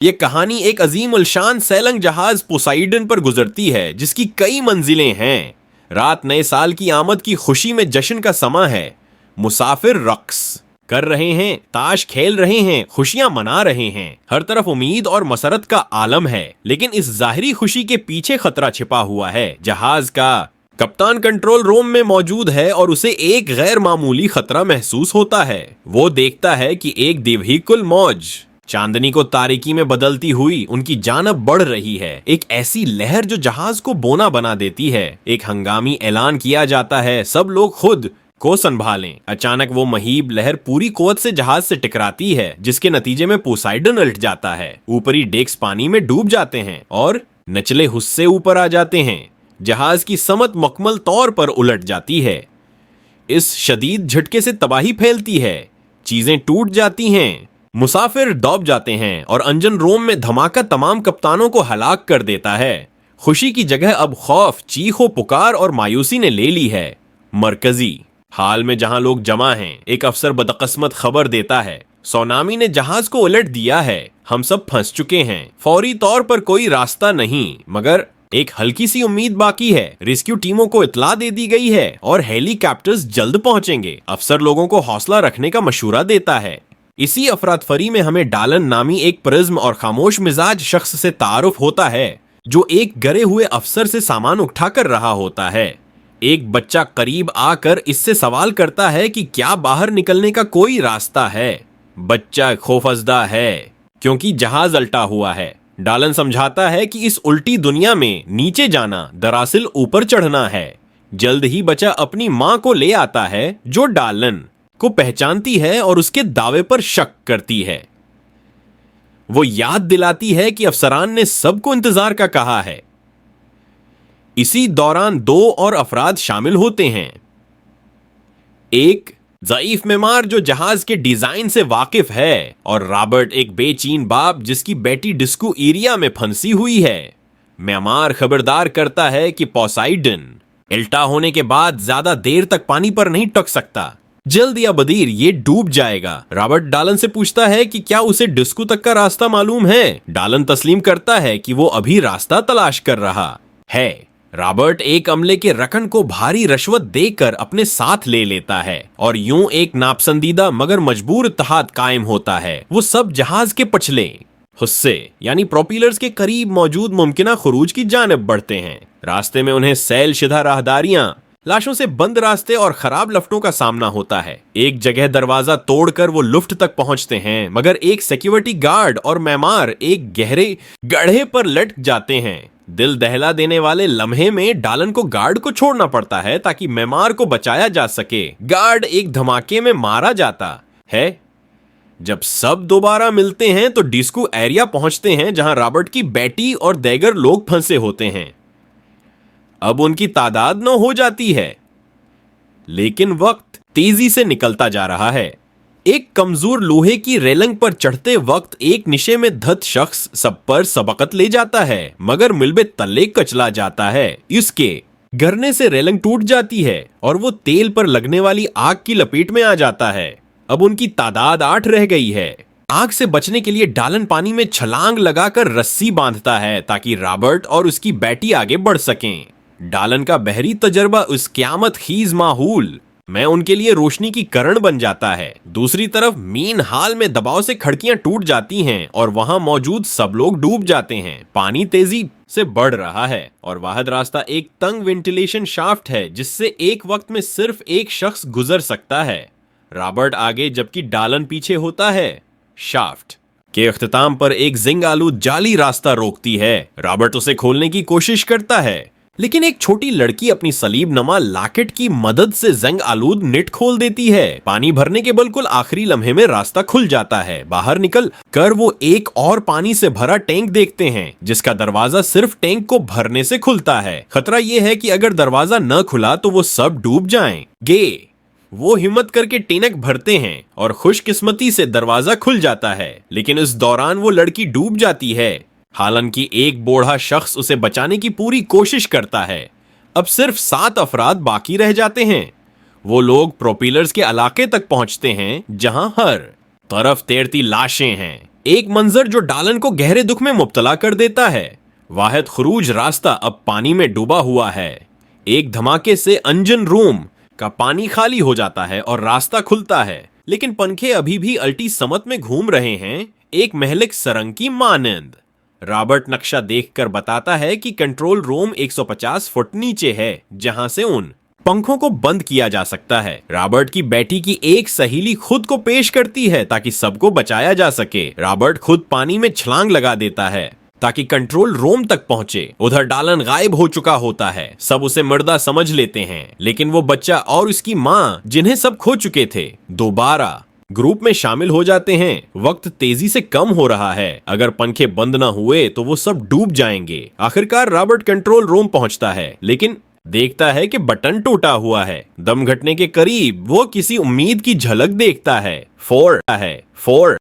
ये कहानी एक अजीम उलशान सैलंग जहाज पोसाइडन पर गुजरती है, जिसकी कई मंजिलें हैं। रात नए साल की आमद की खुशी में जश्न का समा है। मुसाफिर रक्स कर रहे हैं, ताश खेल रहे हैं, खुशियां मना रहे हैं। हर तरफ उम्मीद और मसरत का आलम है, लेकिन इस जाहिरी खुशी के पीछे खतरा छिपा हुआ है। जहाज का कप्तान कंट्रोल रूम में मौजूद है और उसे एक गैर मामूली खतरा महसूस होता है। वो देखता है कि एक दिव्हीकुल मौज चांदनी को तारीकी में बदलती हुई उनकी जानब बढ़ रही है। एक ऐसी लहर जो जहाज को बोना बना देती है। एक हंगामी ऐलान किया जाता है, सब लोग खुद को संभालें। अचानक वो महीब लहर पूरी कुव्वत से जहाज से टकराती है, जिसके नतीजे में पोसाइडन उलट जाता है। ऊपरी डेक्स पानी में डूब जाते हैं और निचले हिस्से ऊपर आ जाते हैं। जहाज की समत मुकम्मल तौर पर उलट जाती है। इस शदीद झटके से तबाही फैलती है, चीजें टूट जाती हैं, मुसाफिर दौब जाते हैं और अंजन रोम में धमाका तमाम कप्तानों को हलाक कर देता है। खुशी की जगह अब खौफ, चीखो पुकार और मायूसी ने ले ली है। मरकजी हाल में जहां लोग जमा हैं, एक अफसर बदकिस्मत खबर देता है, सोनामी ने जहाज को उलट दिया है, हम सब फंस चुके हैं। फौरी तौर पर कोई रास्ता नहीं, मगर एक हल्की सी उम्मीद बाकी है। रेस्क्यू टीमों को इत्तला दे दी गई है और हेलीकॉप्टर्स जल्द पहुंचेंगे। अफसर लोगों को हौसला रखने का मशूरा देता है। इसी अफरातफरी में हमें डालन नामी एक प्रिज्म और खामोश मिजाज शख्स से तारुफ होता है, जो एक गरे हुए अफसर से सामान उठाकर रहा होता है। एक बच्चा करीब आकर इससे सवाल करता है कि क्या बाहर निकलने का कोई रास्ता है। बच्चा खौफजदा है क्योंकि जहाज उल्टा हुआ है। डालन समझाता है कि इस उल्टी दुनिया में नीचे जाना दरअसल ऊपर चढ़ना है। जल्द ही बच्चा अपनी मां को ले आता है, जो डालन को पहचानती है और उसके दावे पर शक करती है। वो याद दिलाती है कि अफसरान ने सबको इंतजार का कहा है। इसी दौरान दो और अफराद शामिल होते हैं। एक ज़ईफ मेमार जो जहाज के डिजाइन से वाकिफ है, और रॉबर्ट एक बेचैन बाप जिसकी बेटी डिस्को एरिया में फंसी हुई है। मेमार खबरदार करता है कि पोसाइडन उल्टा होने के बाद ज्यादा देर तक पानी पर नहीं टक सकता, जल्द या बदीर ये डूब जाएगा। रॉबर्ट डालन से पूछता है कि क्या उसे डिस्को तक का रास्ता मालूम है। डालन तस्लीम करता है कि वो अभी रास्ता तलाश कर रहा है। रॉबर्ट एक अमले के रकन को भारी रिश्वत देकर अपने साथ ले लेता है और यूं एक नापसंदीदा मगर मजबूर इत्तेहाद कायम होता है। वो सब जहाज के पछले हिस्से यानी प्रोपेलर्स के करीब मौजूद मुमकिना खुरूज की जानिब बढ़ते हैं। रास्ते में उन्हें सैल शुदा राहदारियां, लाशों से बंद रास्ते और खराब लफ्टों का सामना होता है। एक जगह दरवाजा तोड़कर वो लुफ्ट तक पहुंचते हैं, मगर एक सिक्योरिटी गार्ड और मेमार एक गहरे गड्ढे पर लटक जाते हैं। दिल दहला देने वाले लम्हे में डालन को गार्ड को छोड़ना पड़ता है ताकि मेमार को बचाया जा सके। गार्ड एक धमाके में मारा जाता है। जब सब दोबारा मिलते हैं तो डिस्को एरिया पहुंचते हैं, जहां रॉबर्ट की बेटी और दीगर लोग फंसे होते हैं। अब उनकी तादाद 9 हो जाती है, लेकिन वक्त तेजी से निकलता जा रहा है। एक कमजोर लोहे की रेलिंग पर चढ़ते वक्त एक निशे में धत शख्स सब पर सबकत ले जाता है, मगर मिलबे तल्ले कचला जाता है। इसके गिरने से रेलिंग टूट जाती है और वो तेल पर लगने वाली आग की लपेट में आ जाता है। अब उनकी तादाद 8 रह गई है। आग से बचने के लिए डालन पानी में छलांग लगाकर रस्सी बांधता है ताकि रॉबर्ट और उसकी बेटी आगे बढ़ सकें। डालन का बहरी तजर्बा उस क़यामत खीज माहौल में उनके लिए रोशनी की करण बन जाता है। दूसरी तरफ मीन हाल में दबाव से खिड़कियां टूट जाती हैं और वहां मौजूद सब लोग डूब जाते हैं। पानी तेजी से बढ़ रहा है और वाहिद रास्ता एक तंग वेंटिलेशन शाफ्ट है, जिससे एक वक्त में सिर्फ एक शख्स गुजर सकता है। रॉबर्ट आगे जबकि डालन पीछे होता है। शाफ्ट के इख्तिताम पर एक जिंग आलूद जाली रास्ता रोकती है। रॉबर्ट उसे खोलने की कोशिश करता है, लेकिन एक छोटी लड़की अपनी सलीब नमा लाकेट की मदद से जंग आलूद नेट खोल देती है। पानी भरने के बिल्कुल आखिरी लम्हे में रास्ता खुल जाता है। बाहर निकल कर वो एक और पानी से भरा टैंक देखते हैं, जिसका दरवाजा सिर्फ टैंक को भरने से खुलता है। खतरा ये है कि अगर दरवाजा न खुला तो वो सब डूब जाएंगे। वो हिम्मत करके टेनक भरते हैं और खुशकिस्मती से दरवाजा खुल जाता है, लेकिन इस दौरान वो लड़की डूब जाती है। हालांकि एक बूढ़ा शख्स उसे बचाने की पूरी कोशिश करता है। अब सिर्फ 7 अफराद बाकी रह जाते हैं। वो लोग प्रोपेलर्स के इलाके तक पहुंचते हैं, जहां हर तरफ तैरती लाशें हैं। एक मंजर जो डालन को गहरे दुख में मुब्तला कर देता है। वाहिद खुरूज रास्ता अब पानी में डूबा हुआ है। एक धमाके से अंजन रूम का पानी खाली हो जाता है और रास्ता खुलता है, लेकिन पंखे अभी भी अल्टी समत में घूम रहे हैं, एक महलिक सरंग की मानंद। रॉबर्ट नक्शा देखकर बताता है कि कंट्रोल रूम 150 फुट नीचे है, जहां से उन पंखों को बंद किया जा सकता है। रॉबर्ट की बेटी की एक सहेली खुद को पेश करती है ताकि सबको बचाया जा सके। रॉबर्ट खुद पानी में छलांग लगा देता है ताकि कंट्रोल रूम तक पहुंचे। उधर डालन गायब हो चुका होता है। सब उसे मुर्दा समझ लेते हैं, लेकिन वो बच्चा और उसकी माँ, जिन्हें सब खो चुके थे, दोबारा ग्रुप में शामिल हो जाते हैं। वक्त तेजी से कम हो रहा है। अगर पंखे बंद ना हुए तो वो सब डूब जाएंगे। आखिरकार रॉबर्ट कंट्रोल रूम पहुंचता है, लेकिन देखता है कि बटन टूटा हुआ है। दम घटने के करीब वो किसी उम्मीद की झलक देखता है। फोर